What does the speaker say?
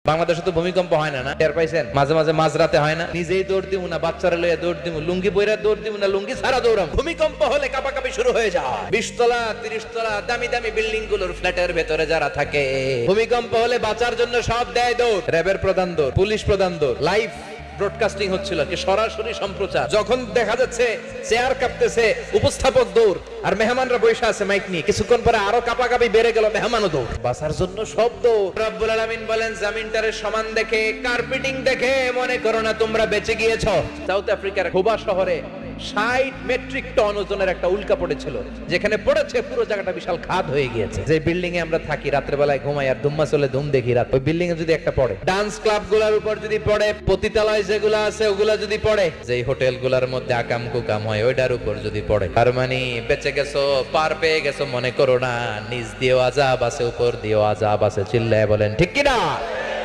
বাংলাদেশে তো ভূমিকম্প হয় না, না টের পাইছেন? মাঝে মাঝে মাঝরাতে হয় না, নিজেই দৌড় দিব না, বাচ্চারা লইয়া দৌড় দিব, লুঙ্গি পইরা দৌড় দিব না, লুঙ্গি ছাড়া দৌড়াম। ভূমিকম্প হলে কাঁপাকাঁপি শুরু হয়ে যায়। 20 তলা 30 তলা দামি দামি বিল্ডিং গুলোর ফ্ল্যাটের ভেতরে যারা থাকে, ভূমিকম্প হলে বাঁচার জন্য সব দেয় দৌড়। র্যাবের প্রধান দৌড়, পুলিশ প্রধান দৌড়। লাইভ ব্রডকাস্টিং হচ্ছিল, কি সরাসরি সম্প্রচার। যখন দেখা যাচ্ছে চেয়ার কাঁপতেছে, উপস্থাপক দৌড়, আর মেহমানরা বসে আছে মাইক নিয়ে। কিছুক্ষণ পরে আরো কাঁপাকাঁপি বেড়ে গেল, মেহমানও দৌড়। বাঁচার জন্য সব দৌড়। রব্বুল আলামিন বলেন, জামিনটারে সমান দেখে, কার্পেটিং দেখে মনে করো না তোমরা বেঁচে গিয়েছো। সাউথ আফ্রিকার খুবা শহরে 60 মেট্রিক টন ওজনের একটা উল্কা পড়েছিল, যেখানে পড়েছে পুরো জায়গাটা বিশাল খাদ হয়ে গিয়েছে। যে বিল্ডিং এ আমরা থাকি, রাত্রে বেলায় ঘুমাই আর ধুম্মা চলে ধুম দেখি, রাত ওই বিল্ডিং এ যদি একটা পড়ে, ডান্স ক্লাব গুলার উপর যদি পড়ে, পতিতালয় যেগুলো আছে ওগুলা যদি পড়ে, যেই হোটেল গুলার মধ্যে আকাম কুকাম হয় ওইটার উপর যদি পড়ে, আর মানে বেঁচে গেছো, পার পেয়ে গেছো মনে করো না। নিচ দিয়েও আযাব আছে, উপর দিয়েও আযাব আছে। চিল্লায় বলেন ঠিক কিনা?